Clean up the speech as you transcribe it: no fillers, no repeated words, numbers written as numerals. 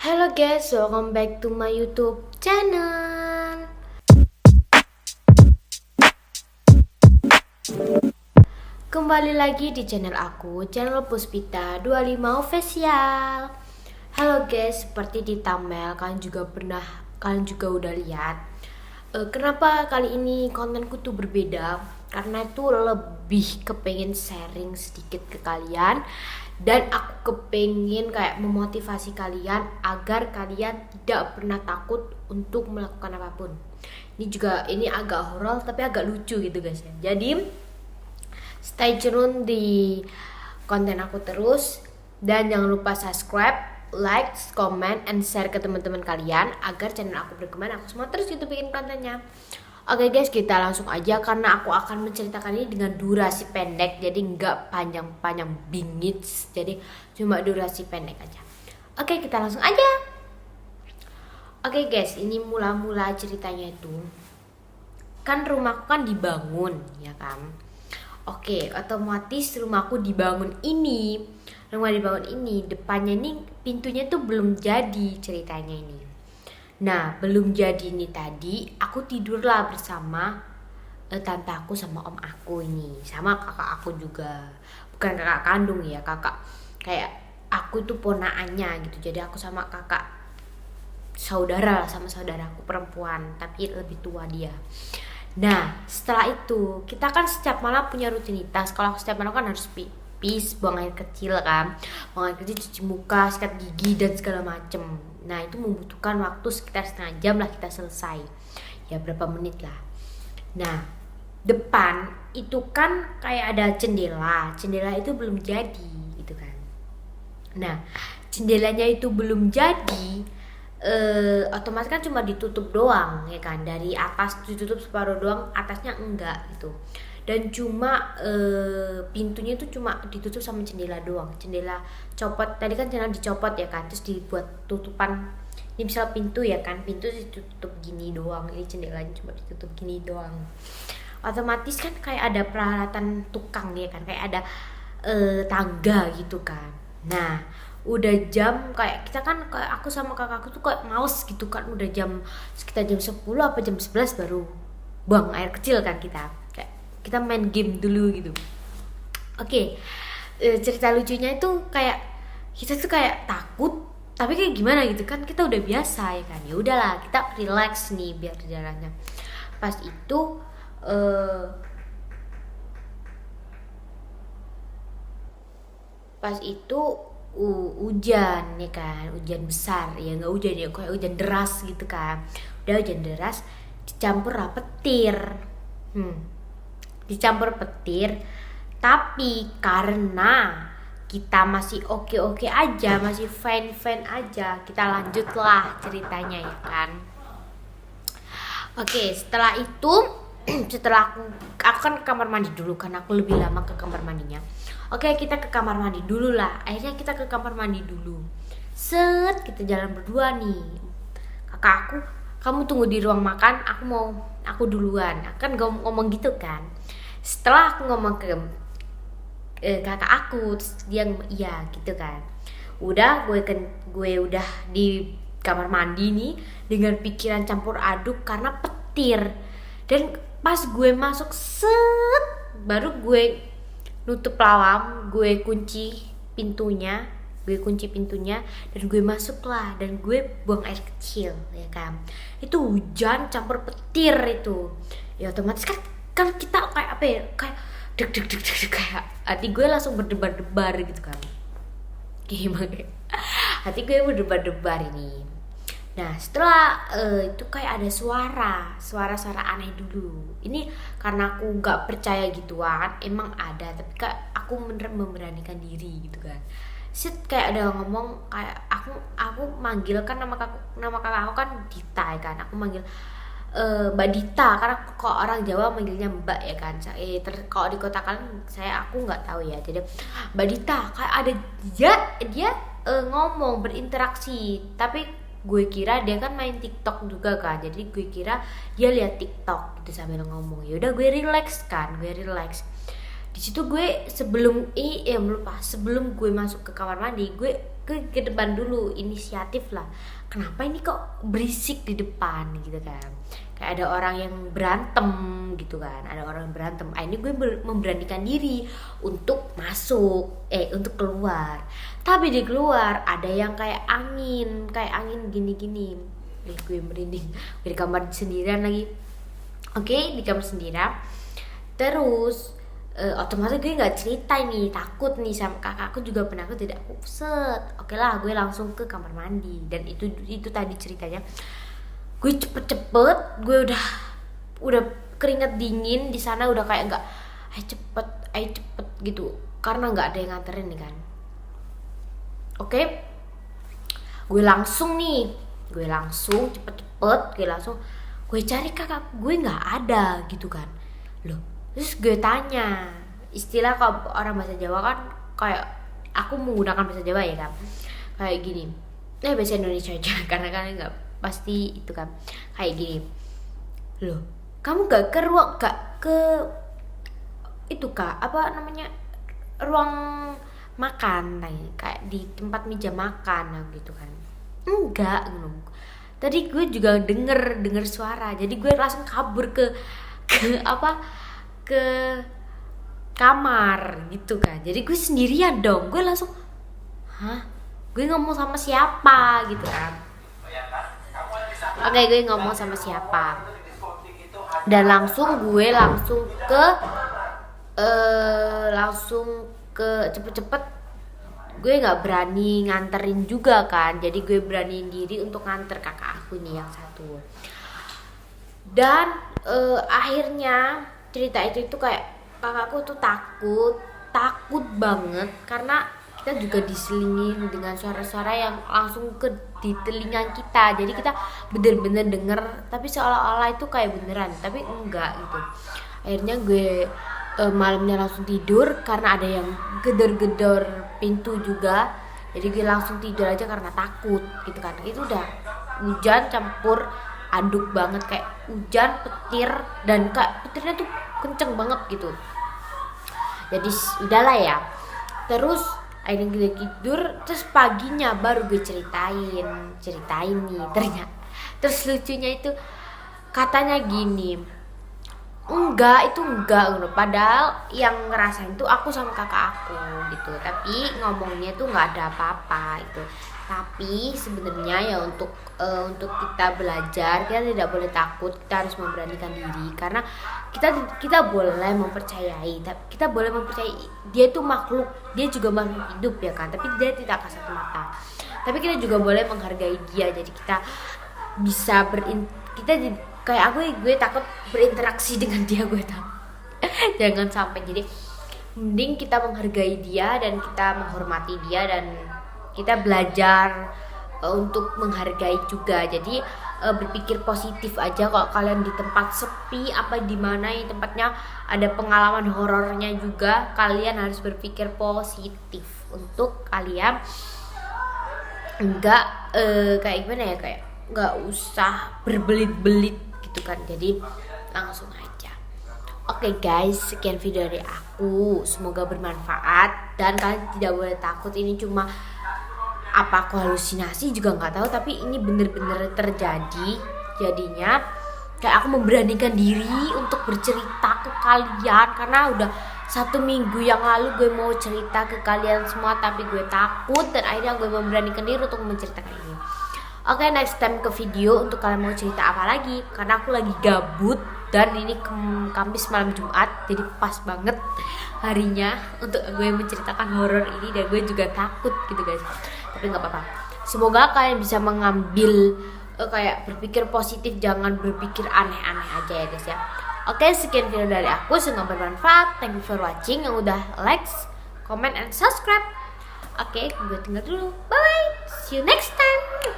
Hello guys, welcome back to my YouTube channel. Kembali lagi di channel aku, channel Puspita 25 Official. Halo guys, seperti di thumbnail kalian juga udah lihat. Kenapa kali ini kontenku tuh berbeda? Karena itu lebih kepengen sharing sedikit ke kalian, dan aku kepengen kayak memotivasi kalian agar kalian tidak pernah takut untuk melakukan apapun. Ini agak horor tapi agak lucu gitu guys ya. Jadi stay tune di konten aku terus, dan jangan lupa subscribe, like, comment, and share ke teman-teman kalian agar channel aku berkembang. Aku semua terus gitu bikin kontennya. Oke guys, kita langsung aja karena aku akan menceritakan ini dengan durasi pendek, jadi nggak panjang-panjang bingit, jadi cuma durasi pendek aja. Oke, kita langsung aja. Oke guys, ini mula-mula ceritanya itu kan rumahku kan dibangun ya kan. Oke, otomatis rumahku dibangun ini. Rumah dibangun ini, depannya ini pintunya tuh belum jadi ceritanya ini. Nah, belum jadi ini tadi, aku tidurlah bersama tante aku sama om aku ini. Sama kakak aku juga. Bukan kakak kandung ya, kakak. Kayak aku tuh ponaannya gitu. Jadi aku sama kakak saudara lah, sama saudaraku perempuan, tapi lebih tua dia. Nah, setelah itu kita kan setiap malam punya rutinitas. Kalau aku setiap malam kan harus pipis, buang air kecil kan, buang air kecil, cuci muka, sikat gigi dan segala macem. Nah, itu membutuhkan waktu sekitar setengah jam lah kita selesai. Ya berapa menit lah. Nah, depan itu kan kayak ada jendela. Jendela itu belum jadi gitu kan. Nah, jendelanya itu belum jadi. Otomatis kan cuma ditutup doang ya kan, dari atas ditutup separuh doang, atasnya enggak gitu, dan cuma pintunya itu cuma ditutup sama jendela doang, jendela copot tadi kan, jendela dicopot ya kan, terus dibuat tutupan. Ini misal pintu ya kan, pintu ditutup gini doang, ini jendelanya cuma ditutup gini doang. Otomatis kan kayak ada peralatan tukang ya kan, kayak ada tangga gitu kan. Nah, udah jam kayak kita kan, kayak aku sama kakakku tuh kayak males gitu kan, udah jam sekitar jam 10 apa jam 11 baru buang air kecil kan, kayak kita main game dulu gitu. Oke, cerita lucunya itu kayak kita tuh kayak takut tapi kayak gimana gitu kan, kita udah biasa ya kan, ya udahlah kita relax nih biar jalannya. Pas itu eh, pas itu hujan ya kan, hujan besar ya, nggak hujan ya, kayak hujan deras gitu kan. Udah hujan deras dicampur lah petir. Dicampur petir, tapi karena kita masih oke-oke aja, masih fine-fine aja, kita lanjutlah ceritanya ya kan. Oke, setelah itu setelah aku kan ke kamar mandi dulu, karena aku lebih lama ke kamar mandinya. Oke, kita ke kamar mandi dulu lah. Akhirnya kita ke kamar mandi dulu. Set, kita jalan berdua nih. Kakak aku, kamu tunggu di ruang makan, aku duluan. Aku kan ngomong gitu kan. Setelah aku ngomong ke kakak aku, terus dia iya gitu kan. Udah gue udah di kamar mandi nih dengan pikiran campur aduk karena petir. Dan pas gue masuk set, baru gue nutup lawang, gue kunci pintunya, dan gue masuk lah, dan gue buang air kecil ya kan. Itu hujan campur petir itu, ya otomatis kan kita kayak apa ya, kayak deg deg deg deg, kayak hati gue langsung berdebar-debar gitu kan. Gimana? Hati gue berdebar-debar ini. Nah, setelah itu kayak ada suara aneh dulu. Ini karena aku nggak percaya gituan, emang ada, tapi kayak aku memberanikan diri gitu kan. Set, kayak ada ngomong, kayak aku manggil kan nama kakak aku kan Dita ya kan. Aku manggil Mbak Dita, karena kok orang Jawa manggilnya Mbak ya kan. Kalau di kota kalian aku nggak tahu ya. Jadi Mbak Dita, kayak ada dia ngomong berinteraksi, tapi gue kira dia kan main TikTok juga kan, jadi gue kira dia lihat TikTok gitu sambil ngomong. Ya udah gue relax. Di situ gue sebelum gue masuk ke kamar mandi, gue ke depan dulu, inisiatif lah. Kenapa ini kok berisik di depan gitu kan, kayak ada orang yang berantem gitu kan, ada orang yang berantem. Ini gue memberanikan diri untuk masuk, untuk keluar. Tapi di keluar ada yang kayak angin gini-gini. Gue merinding, gue di kamar sendirian lagi. Oke, di kamar sendirian. Terus otomatis gue nggak cerita nih, takut nih sama kakakku juga penakut, tidak aku set. Oke lah, gue langsung ke kamar mandi. Dan itu tadi ceritanya, gue cepet gue udah keringet dingin di sana, udah kayak nggak ayo cepet gitu, karena nggak ada yang nganterin nih kan. Oke, gue langsung cepet gue cari kakak gue, nggak ada gitu kan. Loh, terus gue tanya, istilah kalau orang bahasa Jawa kan, kayak aku menggunakan bahasa Jawa ya kan, kayak gini, bahasa Indonesia aja karena kalian nggak pasti itu kan. Kayak gini, loh kamu gak ke itu kak, apa namanya, ruang makan kayak di tempat meja makan gitu kan. Enggak, tadi gue juga denger suara, jadi gue langsung kabur ke kamar gitu kan. Jadi gue sendirian dong, gue langsung gue ngomong sama siapa gitu kan. Oke, gue ngomong sama siapa, dan gue langsung ke cepet-cepet. Gue nggak berani nganterin juga kan, jadi gue beraniin diri untuk nganter kakak aku nih yang satu. Dan akhirnya cerita itu kayak kakakku tuh takut banget, karena kita juga diselingin dengan suara-suara yang langsung di telinga kita. Jadi kita bener-bener denger, tapi seolah-olah itu kayak beneran, tapi enggak gitu. Akhirnya gue malamnya langsung tidur karena ada yang gedor-gedor pintu juga. Jadi gue langsung tidur aja karena takut gitu kan. Itu udah hujan campur aduk banget, kayak hujan petir, dan kayak petirnya tuh kenceng banget gitu. Jadi udahlah ya. Terus akhirnya gue tidur, terus paginya baru gue ceritain nih ternyata. Terus lucunya itu katanya gini, enggak, padahal yang ngerasain tuh aku sama kakak aku gitu, tapi ngomongnya tuh nggak ada apa-apa itu. Tapi sebenarnya ya untuk kita belajar, kita tidak boleh takut, kita harus memberanikan diri, karena kita boleh mempercayai, kita boleh mempercayai dia itu makhluk, dia juga makhluk hidup ya kan, tapi dia tidak kasat mata. Tapi kita juga boleh menghargai dia, jadi kita bisa kayak gue takut berinteraksi dengan dia, gue tahu. Jangan sampai. Jadi mending kita menghargai dia dan kita menghormati dia, dan kita belajar untuk menghargai juga. Jadi berpikir positif aja. Kalau kalian di tempat sepi apa di mana yang tempatnya ada pengalaman horornya juga, kalian harus berpikir positif untuk kalian enggak kayak gimana ya, kayak nggak usah berbelit-belit gitu kan. Jadi langsung aja. Oke guys, sekian video dari aku, semoga bermanfaat dan kalian tidak boleh takut. Ini cuma apa aku halusinasi juga nggak tahu, tapi ini bener-bener terjadi. Jadinya kayak aku memberanikan diri untuk bercerita ke kalian, karena udah 1 minggu yang lalu gue mau cerita ke kalian semua, tapi gue takut, dan akhirnya gue memberanikan diri untuk menceritakan ini. Oke, next time ke video untuk kalian mau cerita apa lagi, karena aku lagi gabut dan ini Kamis malam Jumat, jadi pas banget harinya untuk gue menceritakan horor ini, dan gue juga takut gitu guys. Tapi nggak apa-apa. Semoga kalian bisa mengambil kayak berpikir positif, jangan berpikir aneh-aneh aja ya guys ya. Oke, sekian video dari aku, semoga bermanfaat. Thank you for watching, yang udah like, comment, and subscribe. Oke, gue tinggal dulu. Bye, see you next time.